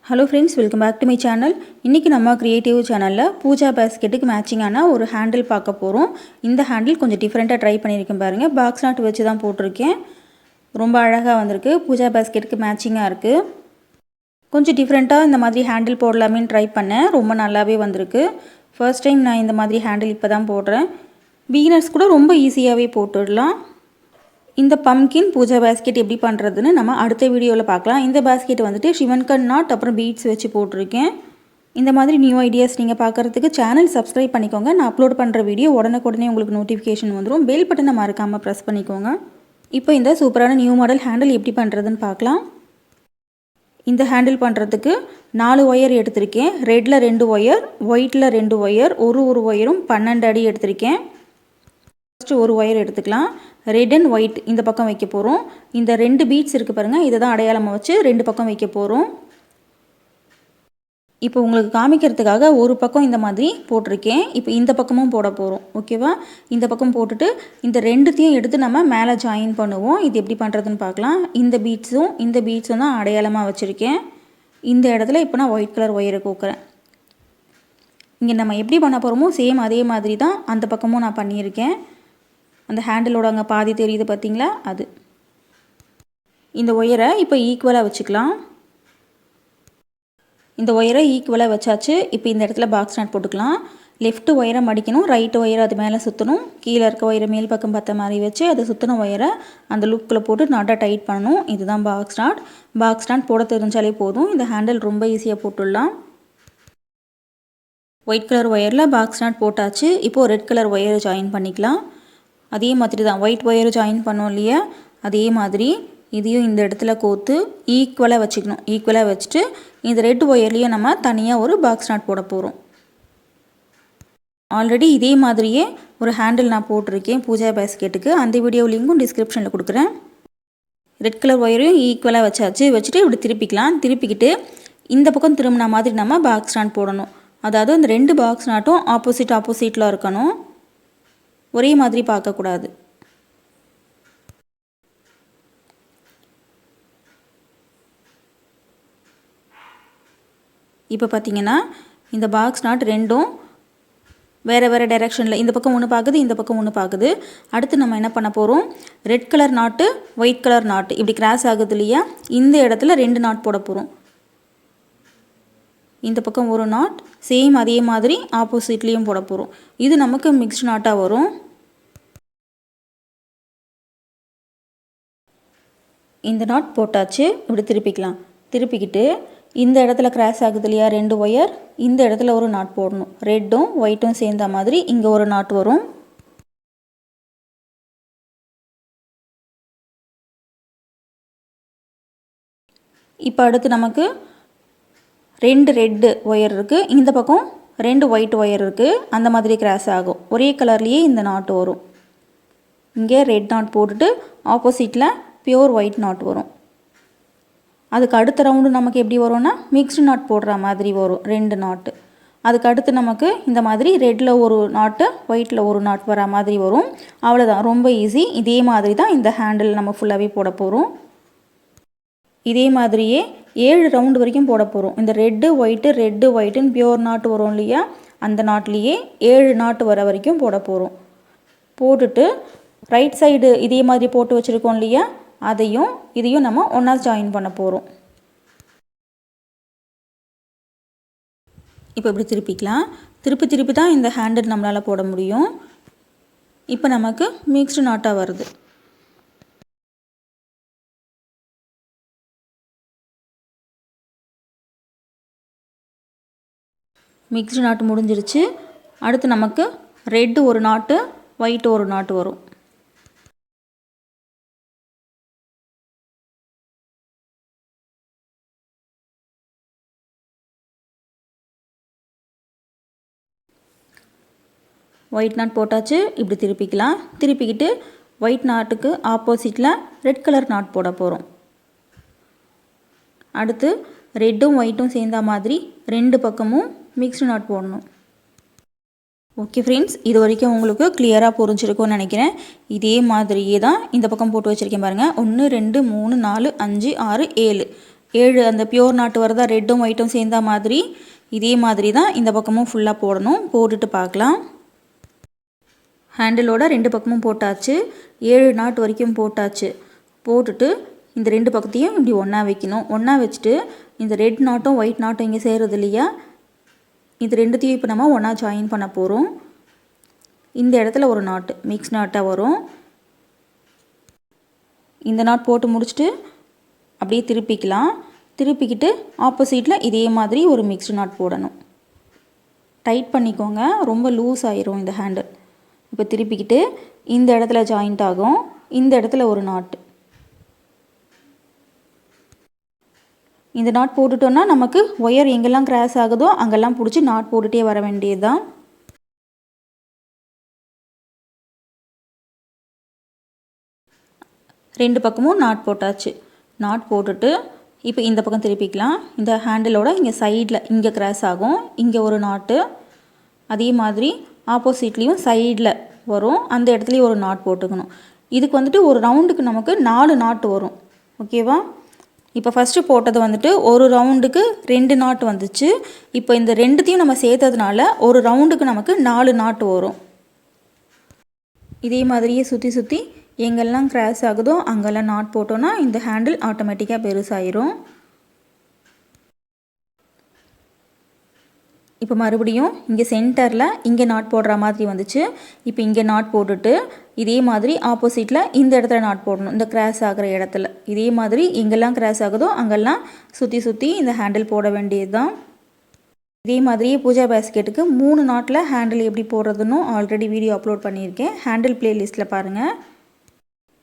Hello friends, welcome back to my channel. இன்னைக்கு நம்ம creative சேனல்ல பூஜா பாஸ்கெட்டுக்கு மேட்சிங்கான ஒரு ஹேண்டில் பார்க்க போறோம். இந்த ஹேண்டில் கொஞ்சம் டிஃபரெண்டா ட்ரை பண்ணியிருக்கேன் பாருங்க. பாக்ஸ் நாட் வச்சு தான் போட்டுருக்கேன். ரொம்ப அழகா வந்திருக்கு. பூஜா பாஸ்கெட்டுக்கு மேட்சிங்கா இருக்கு. கொஞ்சம் டிஃபரெண்டா இந்த மாதிரி ஹேண்டில் போடலாமேன்னு ட்ரை பண்ணேன். ரொம்ப நல்லாவே வந்திருக்கு. ஃபர்ஸ்ட் டைம் நான் இந்த மாதிரி ஹேண்டில் இப்பதான் போடுறேன். பிகினர்ஸ் கூட ரொம்ப ஈஸியாவே போட்டுடலாம். இந்த பம்கின் பூஜா பாஸ்கெட் எப்படி பண்ணுறதுன்னு நம்ம அடுத்த வீடியோவில் பார்க்கலாம். இந்த பாஸ்கெட் வந்துட்டு ஷிவன்கன் நாட் அப்புறம் பீட்ஸ் வச்சு போட்டிருக்கேன். இந்த மாதிரி நியூ ஐடியாஸ் நீங்கள் பார்க்குறதுக்கு சேனல் சப்ஸ்கிரைப் பண்ணிக்கோங்க. நான் அப்லோட் பண்ணுற வீடியோ உடனுக்குடனே உங்களுக்கு நோட்டிஃபிகேஷன் வந்துடும். பெல் பட்டனை மறக்காமல் ப்ரெஸ் பண்ணிக்கோங்க. இப்போ இந்த சூப்பரான நியூ மாடல் ஹேண்டில் எப்படி பண்ணுறதுன்னு பார்க்கலாம். இந்த ஹேண்டில் பண்ணுறதுக்கு 4 ஒயர் எடுத்திருக்கேன். ரெட்டில் 2 ஒயர், ஒயிட்டில் 2 ஒயர், ஒரு ஒயரும் 12 அடி எடுத்திருக்கேன். ஃபஸ்ட்டு ஒரு ஒயர் எடுத்துக்கலாம். ரெட் அண்ட் ஒயிட் இந்த பக்கம் வைக்க போகிறோம். இந்த 2 பீட்ஸ் இருக்குது பாருங்கள், இதை தான் அடையாளமாக வச்சு 2 பக்கம் வைக்க போகிறோம். இப்போ உங்களுக்கு காமிக்கிறதுக்காக ஒரு பக்கம் இந்த மாதிரி போட்டிருக்கேன். இப்போ இந்த பக்கமும் போட போகிறோம். ஓகேவா? இந்த பக்கம் போட்டுட்டு இந்த ரெண்டுத்தையும் எடுத்து நம்ம மேலே ஜாயின் பண்ணுவோம். இது எப்படி பண்ணுறதுன்னு பார்க்கலாம். இந்த பீட்ஸும் தான் அடையாளமாக வச்சுருக்கேன். இந்த இடத்துல இப்போ நான் ஒயிட் கலர் ஒயரை கோக்குறேன். இங்கே நம்ம எப்படி பண்ண போகிறோமோ சேம் அதே மாதிரி தான் அந்த பக்கமும் நான் பண்ணியிருக்கேன். அந்த ஹேண்டிலோட அங்கே பாதி தெரியுது பார்த்தீங்களா, அது. இந்த ஒயரை இப்போ ஈக்குவலாக வச்சுக்கலாம். இந்த ஒயரை ஈக்குவலாக வச்சாச்சு. இப்போ இந்த இடத்துல பாக்ஸ் நாட் போட்டுக்கலாம். லெஃப்ட் ஒயரை மடிக்கணும், ரைட் ஒயரை அது மேலே சுற்றணும். கீழே இருக்க ஒயரை மேல் பக்கம் பார்த்த மாதிரி வச்சு அதை சுற்றின ஒயரை அந்த லூப்பில் போட்டு நாட்டாக டைட் பண்ணணும். இதுதான் பாக்ஸ் நாட். பாக்ஸ் நாட் போட தெரிஞ்சாலே போதும். இந்த ஹேண்டில் ரொம்ப ஈஸியாக போட்டுடலாம். ஒயிட் கலர் ஒயரில் பாக்ஸ் நாட் போட்டாச்சு. இப்போது ரெட் கலர் ஒயரை ஜாயின் பண்ணிக்கலாம். அதே மாதிரி தான் ஒயிட் ஒயரை ஜாயின் பண்ணோம் இல்லையா, அதே மாதிரி இதையும் இந்த இடத்துல கோத்து ஈக்குவலாக வச்சுக்கணும். ஈக்குவலாக வச்சுட்டு இந்த ரெட் ஒயர்லேயும் நம்ம தனியாக ஒரு பாக்ஸ் நாட் போட போகிறோம். ஆல்ரெடி இதே மாதிரியே ஒரு ஹேண்டில் நான் போட்டிருக்கேன் பூஜா பாஸ்கெட்டுக்கு. அந்த வீடியோ லிங்க்கும் டிஸ்கிரிப்ஷனில் கொடுக்குறேன். ரெட் கலர் ஒயரையும் ஈக்குவலாக வச்சுட்டு இப்படி திருப்பிக்கலாம். திருப்பிக்கிட்டு இந்த பக்கம் திரும்பின மாதிரி நம்ம பாக்ஸ் நாட் போடணும். அதாவது இந்த 2 பாக்ஸ் நாட்டும் ஆப்போசிட்டில் இருக்கணும். ஒரே மாதிரி பார்க்கக்கூடாது. இப்போ பார்த்தீங்கன்னா இந்த பாக்ஸ் நாட் ரெண்டும் வேறு டைரெக்ஷனில், இந்த பக்கம் ஒன்று பார்க்குது, இந்த பக்கம் ஒன்று பார்க்குது. அடுத்து நம்ம என்ன பண்ண போகிறோம், ரெட் கலர் நாட்டு ஒயிட் கலர் நாட்டு இப்படி கிராஸ் ஆகுது இல்லையா, இந்த இடத்துல 2 நாட் போட போகிறோம். இந்த பக்கம் ஒரு நாட், சேம் அதே மாதிரி ஆப்போசிட்லேயும் போட போகிறோம். இது நமக்கு மிக்ஸ்டு நாட்டாக வரும். இந்த நாட் போட்டாச்சு. இப்படி திருப்பிக்கலாம். திருப்பிக்கிட்டு இந்த இடத்துல கிராஸ் ஆகுது இல்லையா 2 ஒயர், இந்த இடத்துல ஒரு நாட் போடணும். ரெட்டும் ஒயிட்டும் சேர்ந்த மாதிரி இங்கே ஒரு நாட் வரும். இப்போ அடுத்து நமக்கு 2 ரெட்டு ஒயர் இருக்குது, இந்த பக்கம் 2 ஒயிட் ஒயர் இருக்குது. அந்த மாதிரி கிராஸ் ஆகும். ஒரே கலர்லேயே இந்த நாட் வரும். இங்கே ரெட் நாட் போட்டுட்டு ஆப்போசிட்டில் பியூர் ஒயிட் நாட் வரும். அதுக்கு அடுத்த ரவுண்டு நமக்கு எப்படி வரும்னா மிக்ஸ்டு நாட் போடுற மாதிரி வரும் 2 நாட்டு. அதுக்கு அடுத்து நமக்கு இந்த மாதிரி ரெட்டில் ஒரு நாட்டு ஒயிட்டில் ஒரு நாட் வர மாதிரி வரும். அவ்வளோதான், ரொம்ப ஈஸி. இதே மாதிரி தான் இந்த ஹேண்டில் நம்ம ஃபுல்லாகவே போட போகிறோம். இதே மாதிரியே 7 ரவுண்டு வரைக்கும் போட போகிறோம். இந்த ரெட்டு ஒயிட்டுன்னு பியூர் நாட்டு வரும் இல்லையா, அந்த நாட்லேயே 7 நாட்டு வர வரைக்கும் போட போகிறோம். போட்டுட்டு ரைட் சைடு இதே மாதிரி போட்டு வச்சுருக்கோம் இல்லையா, இதையும் நம்ம ஒன்றா ஜாயின் பண்ண போகிறோம். இப்போ இப்படி திருப்பிக்கலாம். திருப்பி தான் இந்த ஹேண்டில் நம்மளால் போட முடியும். இப்போ நமக்கு மிக்ஸ்டு நாட்டாக வருது. மிக்ஸ்டு நாட்டு முடிஞ்சிருச்சு. அடுத்து நமக்கு ரெட்டு ஒரு நாட்டு ஒயிட் ஒரு நாட்டு வரும். ஒயிட் நாட் போட்டாச்சு. இப்படி திருப்பிக்கலாம். திருப்பிக்கிட்டு ஒயிட் நாட்டுக்கு ஆப்போசிட்டில் ரெட் கலர் நாட் போட போகிறோம். அடுத்து ரெட்டும் ஒயிட்டும் சேர்ந்த மாதிரி 2 பக்கமும் மிக்ஸ்டு நாட் போடணும். ஓகே ஃப்ரெண்ட்ஸ், இது வரைக்கும் உங்களுக்கு கிளியராக புரிஞ்சிருக்கும்னு நினைக்கிறேன். இதே மாதிரியே தான் இந்த பக்கம் போட்டு வச்சுருக்கேன் பாருங்கள். 1 2 3 4 5 6 7 7 அந்த பியூர் நாட்டு வருதா, ரெட்டும் ஒயிட்டும் சேர்ந்த மாதிரி இதே மாதிரி தான் இந்த பக்கமும் ஃபுல்லாக போடணும். போட்டுட்டு பார்க்கலாம். ஹேண்டிலோட 2 பக்கமும் போட்டாச்சு. 7 நாட் வரைக்கும் போட்டாச்சு. போட்டுட்டு இந்த 2 பக்கத்தையும் இப்படி ஒன்றா வைக்கணும். ஒன்றா வச்சுட்டு இந்த ரெட் நாட்டும் ஒயிட் நாட்டும் இங்கே சேருது இல்லையா, இது ரெண்டுத்தையும் இப்போ நம்ம ஒன்றா ஜாயின் பண்ண போகிறோம். இந்த இடத்துல ஒரு நாட்டு மிக்ஸ் நாட்டாக வரும். இந்த நாட் போட்டு முடிச்சுட்டு அப்படியே திருப்பிக்கலாம். திருப்பிக்கிட்டு ஆப்போசிட்டில் இதே மாதிரி ஒரு மிக்ஸ்டு நாட் போடணும். டைட் பண்ணிக்கோங்க, ரொம்ப லூஸ் ஆயிரும் இந்த ஹேண்டில். இப்போ திருப்பிக்கிட்டு இந்த இடத்துல ஜாயிண்ட் ஆகும். இந்த இடத்துல ஒரு நாட். இந்த நாட் போட்டுட்டோன்னா நமக்கு ஒயர் எங்கெல்லாம் கிராஸ் ஆகுதோ அங்கெல்லாம் பிடிச்சி நாட் போட்டுகிட்டே வர வேண்டியது தான். ரெண்டு பக்கமும் நாட் போட்டாச்சு. நாட் போட்டுட்டு இப்போ இந்த பக்கம் திருப்பிக்கலாம். இந்த ஹேண்டிலோட இங்கே சைடில் இங்கே கிராஸ் ஆகும். இங்கே ஒரு நாட்டு, அதே மாதிரி ஆப்போசிட்லேயும் சைடில் வரும். அந்த இடத்துலையும் ஒரு நாட் போட்டுக்கணும். இதுக்கு வந்துட்டு ஒரு ரவுண்டுக்கு நமக்கு 4 நாட்டு வரும். ஓகேவா? இப்போ ஃபஸ்ட்டு போட்டது வந்துட்டு ஒரு ரவுண்டுக்கு 2 நாட்டு வந்துச்சு. இப்போ இந்த ரெண்டுத்தையும் நம்ம சேர்த்ததுனால ஒரு ரவுண்டுக்கு நமக்கு 4 நாட்டு வரும். இதே மாதிரியே சுற்றி சுற்றி எங்கெல்லாம் கிராஸ் ஆகுதோ அங்கெல்லாம் நாட் போட்டோன்னா இந்த ஹேண்டில் ஆட்டோமேட்டிக்காக பெருசாயிரும். இப்போ மறுபடியும் இங்கே சென்டரில் இங்கே நாட் போடுற மாதிரி வந்துச்சு. இப்போ இங்கே நாட் போட்டுட்டு இதே மாதிரி ஆப்போசிட்டில் இந்த இடத்துல நாட் போடணும். இந்த கிராஸ் ஆகிற இடத்துல இதே மாதிரி எங்கெல்லாம் கிராஸ் ஆகுதோ அங்கெல்லாம் சுற்றி சுற்றி இந்த ஹேண்டில் போட வேண்டியது தான். இதே மாதிரியே பூஜா பேஸ்கெட்டுக்கு 3 நாட்டில் ஹேண்டில் எப்படி போடுறதுன்னு ஆல்ரெடி வீடியோ அப்லோட் பண்ணியிருக்கேன். ஹேண்டில் பிளேலிஸ்ட்டில் பாருங்கள்.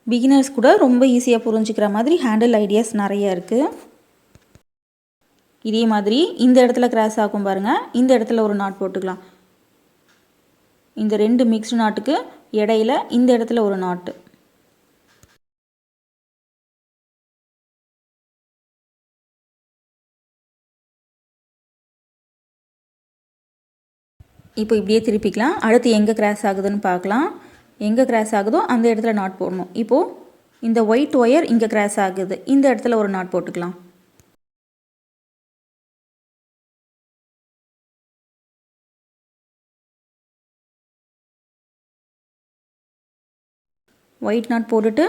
பிகினர்ஸ் கூட ரொம்ப ஈஸியாக புரிஞ்சுக்கிற மாதிரி ஹேண்டில் ஐடியாஸ் நிறைய இருக்குது. இதே மாதிரி இந்த இடத்துல கிராஸ் ஆகும் பாருங்கள். இந்த இடத்துல ஒரு நாட் போட்டுக்கலாம். இந்த 2 மிக்ஸ்டு நாட்டுக்கு இடையில இந்த இடத்துல ஒரு நாட்டு. இப்போ இப்படியே திருப்பிக்கலாம். அடுத்து எங்கே கிராஸ் ஆகுதுன்னு பார்க்கலாம். எங்கே கிராஸ் ஆகுதோ அந்த இடத்துல நாட் போடணும். இப்போது இந்த ஒயிட் ஒயர் இங்கே கிராஸ் ஆகுது. இந்த இடத்துல ஒரு நாட் போட்டுக்கலாம். ஒயிட் நாட் போட்டுட்டு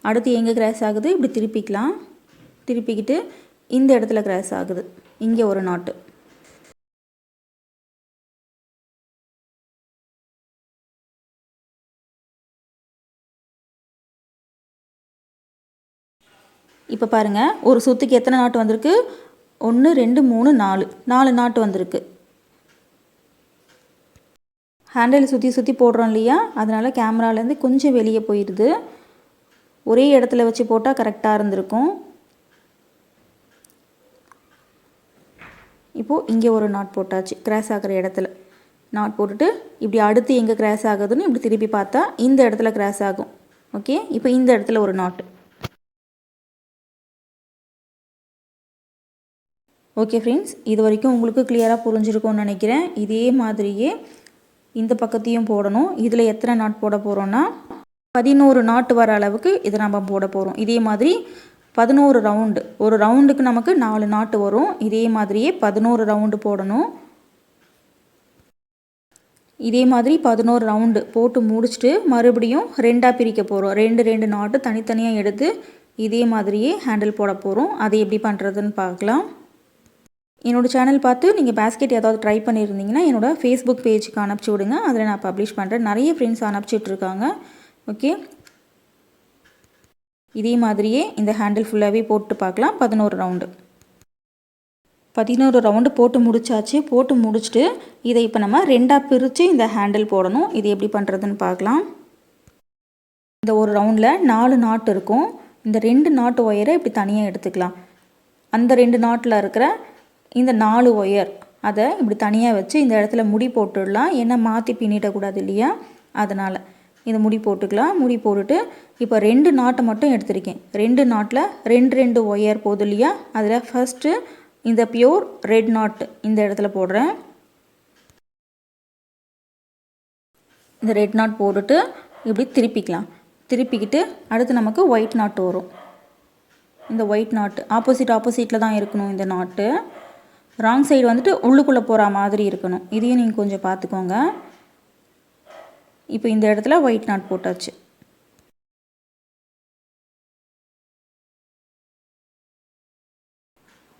அடுத்து எங்கே கிராஸ் ஆகுது இப்படி திருப்பிக்கலாம். திருப்பிக்கிட்டு இந்த இடத்துல கிராஸ் ஆகுது. இங்கே ஒரு நாட்டு. இப்போ பாருங்கள், ஒரு சுற்றுக்கு எத்தனை நாட்டு வந்திருக்கு? 1 2 3 4 நாட்டு வந்திருக்கு. ஹேண்டில் சுற்றி சுற்றி போடுறோம் இல்லையா, அதனால் கேமராலேருந்து கொஞ்சம் வெளியே போயிடுது. ஒரே இடத்துல வச்சு போட்டால் கரெக்டாக இருந்திருக்கும். இப்போது இங்கே ஒரு நாட் போட்டாச்சு. கிராஸ் ஆகிற இடத்துல நாட் போட்டுட்டு இப்படி அடுத்து எங்கே கிராஸ் ஆகுதுன்னு இப்படி திருப்பி பார்த்தா இந்த இடத்துல கிராஸ் ஆகும். ஓகே, இப்போ இந்த இடத்துல ஒரு நாட்டு. ஓகே ஃப்ரெண்ட்ஸ், இது வரைக்கும் உங்களுக்கு கிளியராக புரிஞ்சிருக்கும்னு நினைக்கிறேன். இதே மாதிரியே இந்த பக்கத்தையும் போடணும். இதில் எத்தனை நாட் போட போகிறோன்னா 11 நாட்டு வர அளவுக்கு இதை நம்ம போட போகிறோம். இதே மாதிரி 11 ரவுண்டு. ஒரு ரவுண்டுக்கு நமக்கு 4 நாட்டு வரும். இதே மாதிரியே 11 ரவுண்டு போடணும். இதே மாதிரி 11 ரவுண்டு போட்டு முடிச்சுட்டு மறுபடியும் 2ஆக பிரிக்க போகிறோம். 2 நாட்டு தனித்தனியாக எடுத்து இதே மாதிரியே ஹேண்டில் போட போகிறோம். அதை எப்படி பண்ணுறதுன்னு பார்க்கலாம். என்னோடய சேனல் பார்த்து நீங்கள் பேஸ்கெட் ஏதாவது ட்ரை பண்ணியிருந்தீங்கன்னா என்னோடய ஃபேஸ்புக் பேஜுக்கு அனுப்பிச்சி விடுங்க. அதில் நான் பப்ளிஷ் பண்ணுறேன். நிறைய ஃப்ரெண்ட்ஸ் அனுப்பிச்சிட்ருக்காங்க. ஓகே, இதே மாதிரியே இந்த ஹேண்டில் ஃபுல்லாகவே போட்டு பார்க்கலாம். 11 ரவுண்டு போட்டு முடிச்சாச்சு. போட்டு முடிச்சுட்டு இதை இப்போ நம்ம 2ஆக பிரித்து இந்த ஹேண்டில் போடணும். இது எப்படி பண்ணுறதுன்னு பார்க்கலாம். இந்த ஒரு ரவுண்டில் 4 நாட்டு இருக்கும். இந்த 2 நாட்டு ஒயரை இப்படி தனியாக எடுத்துக்கலாம். அந்த 2 நாட்டில் இருக்கிற இந்த 4 ஒயர் அதை இப்படி தனியாக வச்சு இந்த இடத்துல முடி போட்டுடலாம். ஏன்னா மாற்றி பின்னிடக்கூடாது இல்லையா, அதனால் இதை முடி போட்டுக்கலாம். முடி போட்டுட்டு இப்போ 2 நாட்டை மட்டும் எடுத்திருக்கேன். 2 நாட்டில் 2 ஒயர் போதும் இல்லையா, அதில் ஃபஸ்ட்டு இந்த பியூர் ரெட் நாட் இந்த இடத்துல போடுறேன். இந்த ரெட் நாட் போட்டுட்டு இப்படி திருப்பிக்கலாம். திருப்பிக்கிட்டு அடுத்து நமக்கு ஒயிட் நாட் வரும். இந்த ஒயிட் நாட்டு ஆப்போசிட்டில் தான் இருக்கணும் இந்த நாட்டு. ராங் சைடு வந்துட்டு உள்ளுக்குள்ளே போகிற மாதிரி இருக்கணும். இதையும் நீங்கள் கொஞ்சம் பார்த்துக்கோங்க. இப்போ இந்த இடத்துல ஒயிட் நாட் போட்டாச்சு.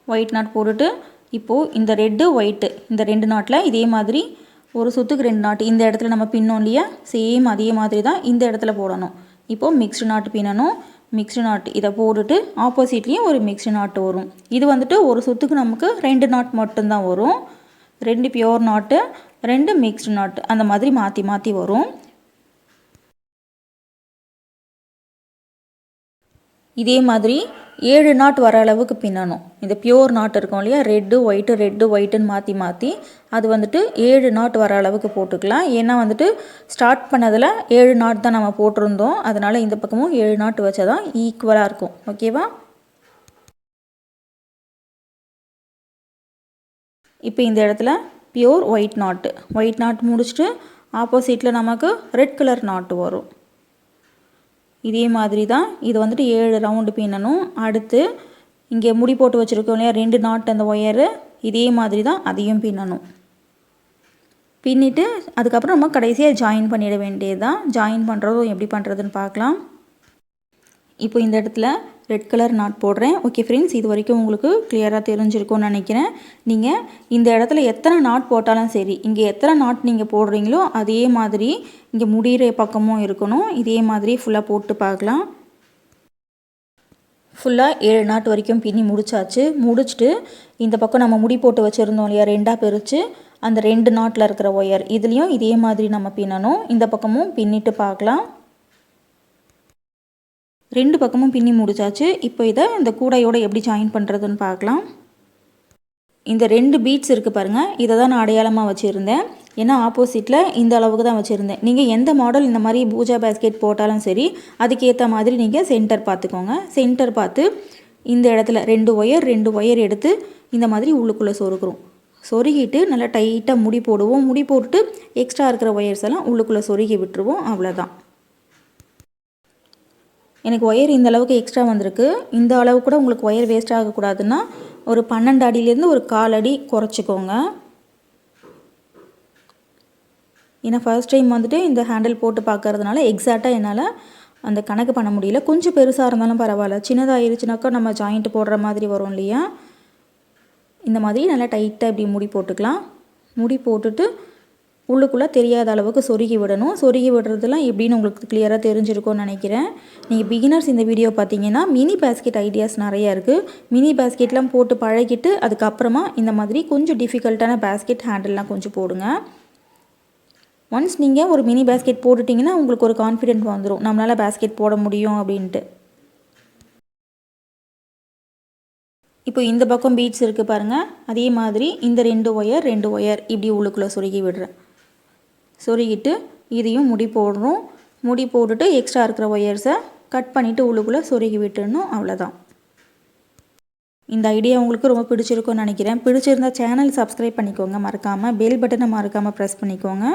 ஒயிட் நாட் போட்டுட்டு இப்போது இந்த ரெட்டு ஒயிட்டு இந்த 2 நாட்டில் இதே மாதிரி ஒரு சுற்றுக்கு 2 நாட்டு இந்த இடத்துல நம்ம பின்னோம் இல்லையா, சேம் அதே மாதிரி தான் இந்த இடத்துல போடணும். இப்போது மிக்ஸ்டு நாட்டு பின்னணும். மிக்ஸ்டு நாட்டு இதை போட்டுட்டு ஆப்போசிட்லேயும் ஒரு மிக்ஸ்டு நாட்டு வரும். இது வந்துட்டு ஒரு சுற்றுக்கு நமக்கு 2 நாட் மட்டும்தான் வரும். 2 பியோர் நாட்டு 2 மிக்ஸ்டு நாட்டு அந்த மாதிரி மாற்றி மாற்றி வரும். இதே மாதிரி 7 நாட் வர அளவுக்கு பின்னணும். இந்த பியோர் நாட் இருக்கும் இல்லையா, ரெட்டு ஒயிட்டுன்னு மாற்றி மாற்றி அது வந்துட்டு 7 நாட் வர அளவுக்கு போட்டுக்கலாம். ஏன்னா வந்துட்டு ஸ்டார்ட் பண்ணதில் 7 நாட் தான் நம்ம போட்டிருந்தோம். அதனால் இந்த பக்கமும் 7 நாட் வச்சா தான் ஈக்குவலாக இருக்கும். ஓகேவா? இப்போ இந்த இடத்துல பியோர் ஒயிட் நாட் முடிச்சுட்டு ஆப்போசிட்டில் நமக்கு ரெட் கலர் நாட்டு வரும். இதே மாதிரி தான் இது வந்துட்டு 7 ரவுண்டு பின்னணும். அடுத்து இங்கே முடி போட்டு வச்சுருக்கோம் இல்லையா 2 நாட் அந்த ஒயரு, இதே மாதிரி தான் அதையும் பின்னணும். பின்னிட்டு அதுக்கப்புறம் நம்ம கடைசியாக ஜாயின் பண்ணிட வேண்டியது தான். ஜாயின் பண்ணுறதும் எப்படி பண்ணுறதுன்னு பார்க்கலாம். இப்போ இந்த இடத்துல ரெட் கலர் நாட் போடுறேன். ஓகே ஃப்ரெண்ட்ஸ், இது வரைக்கும் உங்களுக்கு கிளியராக தெரிஞ்சிருக்கும்னு நினைக்கிறேன். நீங்கள் இந்த இடத்துல எத்தனை நாட் போட்டாலும் சரி, இங்கே எத்தனை நாட் நீங்கள் போடுறீங்களோ அதே மாதிரி இங்கே முடிகிற பக்கமும் இருக்கணும். இதே மாதிரி ஃபுல்லாக போட்டு பார்க்கலாம். ஃபுல்லாக 7 நாட் வரைக்கும் பின்னி முடிச்சாச்சு. முடிச்சுட்டு இந்த பக்கம் நம்ம முடி போட்டு வச்சுருந்தோம் இல்லையா, 2ஆக பிரித்து அந்த 2 நாட்டில் இருக்கிற ஒயர் இதுலேயும் இதே மாதிரி நம்ம பின்னணும். இந்த பக்கமும் பின்னிட்டு பார்க்கலாம். 2 பக்கமும் பின்னி முடிச்சாச்சு. இப்போ இதை இந்த கூடையோடு எப்படி ஜாயின் பண்ணுறதுன்னு பார்க்கலாம். இந்த 2 பீட்ஸ் இருக்குது பாருங்கள், இதை தான் நான் அடையாளமாக வச்சுருந்தேன். ஏன்னா ஆப்போசிட்டில் இந்த அளவுக்கு தான் வச்சுருந்தேன். நீங்கள் எந்த மாடல் இந்த மாதிரி பூஜா பேஸ்கெட் போட்டாலும் சரி, அதுக்கேற்ற மாதிரி நீங்கள் சென்டர் பார்த்துக்கோங்க. சென்டர் பார்த்து இந்த இடத்துல 2 ஒயர் எடுத்து இந்த மாதிரி உள்ளுக்குள்ளே சொருகிறோம். சொருகிட்டு நல்லா டைட்டாக முடி போடுவோம். முடி போட்டுட்டு எக்ஸ்ட்ரா இருக்கிற ஒயர்ஸ் எல்லாம் உள்ளுக்குள்ளே சொருகி விட்டுருவோம். அவ்வளோதான். எனக்கு ஒயர் இந்த அளவுக்கு எக்ஸ்ட்ரா வந்திருக்கு. இந்த அளவு கூட உங்களுக்கு ஒயர் வேஸ்ட் ஆகக்கூடாதுன்னா ஒரு 12 அடியிலேருந்து ஒரு 1/4 அடி குறைச்சிக்கோங்க. ஏன்னா ஃபர்ஸ்ட் டைம் வந்துட்டு இந்த ஹேண்டில் போட்டு பார்க்கறதுனால எக்ஸாக்டாக என்னால் அந்த கணக்கு பண்ண முடியல. கொஞ்சம் பெருசாக இருந்தாலும் பரவாயில்ல, சின்னதாகிருச்சுனாக்கா நம்ம ஜாயிண்ட் போடுற மாதிரி வரும் இல்லையா. இந்த மாதிரி நல்லா டைட்டாக இப்படி முடி போட்டுக்கலாம். முடி போட்டுட்டு உள்ளுக்குள்ளே தெரியாத அளவுக்கு சொருகி விடணும். சொருகி விடுறதுலாம் எப்படின்னு உங்களுக்கு கிளியராக தெரிஞ்சிருக்கும்னு நினைக்கிறேன். நீங்கள் பிகினர்ஸ் இந்த வீடியோ பார்த்தீங்கன்னா மினி பேஸ்கெட் ஐடியாஸ் நிறையா இருக்குது. மினி பேஸ்கெட்லாம் போட்டு பழகிட்டு அதுக்கப்புறமா இந்த மாதிரி கொஞ்சம் டிஃபிகல்ட்டான பேஸ்கெட் ஹேண்டில்லாம் கொஞ்சம் போடுங்க. ஒன்ஸ் நீங்கள் ஒரு மினி பேஸ்கெட் போட்டுட்டிங்கன்னா உங்களுக்கு ஒரு கான்ஃபிடென்ட் வந்துடும், நம்மளால் பேஸ்கெட் போட முடியும் அப்படின்ட்டு. இப்போ இந்த பக்கம் பீட்ஸ் இருக்குது பாருங்கள், அதே மாதிரி இந்த 2 ஒயர் இப்படி உள்ளுக்குள்ளே சொருகி விடுறேன். சொருகிட்டு இதையும் முடி போடுறோம். முடி போட்டுட்டு எக்ஸ்ட்ரா இருக்கிற ஒயர்ஸை கட் பண்ணிவிட்டு உள்ளுக்குள்ளே சொருகி விட்டுடணும். அவ்வளோதான். இந்த ஐடியா உங்களுக்கு ரொம்ப பிடிச்சிருக்கும்னு நினைக்கிறேன். பிடிச்சிருந்தா சேனல் சப்ஸ்கிரைப் பண்ணிக்கோங்க, மறக்காமல் பெல் பட்டனை மறக்காமல் ப்ரெஸ் பண்ணிக்கோங்க.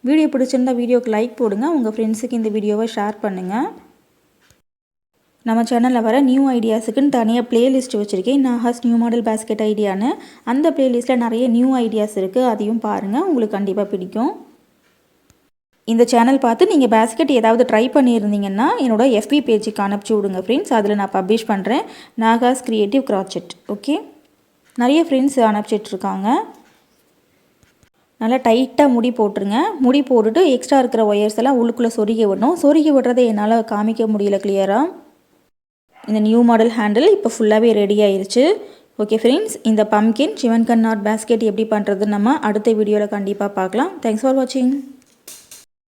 வீடியோ பிடிச்சிருந்தா வீடியோக்கு லைக் போடுங்க. உங்கள் ஃப்ரெண்ட்ஸுக்கு இந்த வீடியோவை ஷேர் பண்ணுங்கள். நம்ம சேனலில் வர நியூ ஐடியாஸுக்குன்னு தனியாக ப்ளேலிஸ்ட் வச்சுருக்கேன், நாகாஸ் நியூ மாடல் பேஸ்கெட் ஐடியான்னு. அந்த ப்ளேலிஸ்ட்டில் நிறைய நியூ ஐடியாஸ் இருக்குது, அதையும் பாருங்கள், உங்களுக்கு கண்டிப்பாக பிடிக்கும். இந்த சேனல் பார்த்து நீங்கள் பேஸ்கெட் ஏதாவது ட்ரை பண்ணியிருந்தீங்கன்னா என்னோட FB பேஜுக்கு அனுப்பிச்சி விடுங்க ஃப்ரெண்ட்ஸ். அதில் நான் பப்ளிஷ் பண்ணுறேன், நாகாஸ் கிரியேட்டிவ் கிராச்செட். ஓகே, நிறைய ஃப்ரெண்ட்ஸ் அனுப்பிச்சிட்ருக்காங்க. நல்லா டைட்டாக முடி போட்டுருங்க. முடி போட்டுட்டு எக்ஸ்ட்ரா இருக்கிற ஒயர்ஸ் எல்லாம் உள்ளுக்குள்ளே சொருகி விடணும். சொருகி விடுறதை என்னால் காமிக்க முடியல கிளியராக. இந்த நியூ மாடல் ஹேண்டில் இப்போ ஃபுல்லாகவே ரெடி ஆயிடுச்சு. ஓகே ஃப்ரெண்ட்ஸ், இந்த பம்கின் சிவன் கண்ணாட் பேஸ்கெட் எப்படி பண்ணுறதுன்னு நம்ம அடுத்த வீடியோவில் கண்டிப்பாக பார்க்கலாம். தேங்க்ஸ் ஃபார் வாட்சிங்.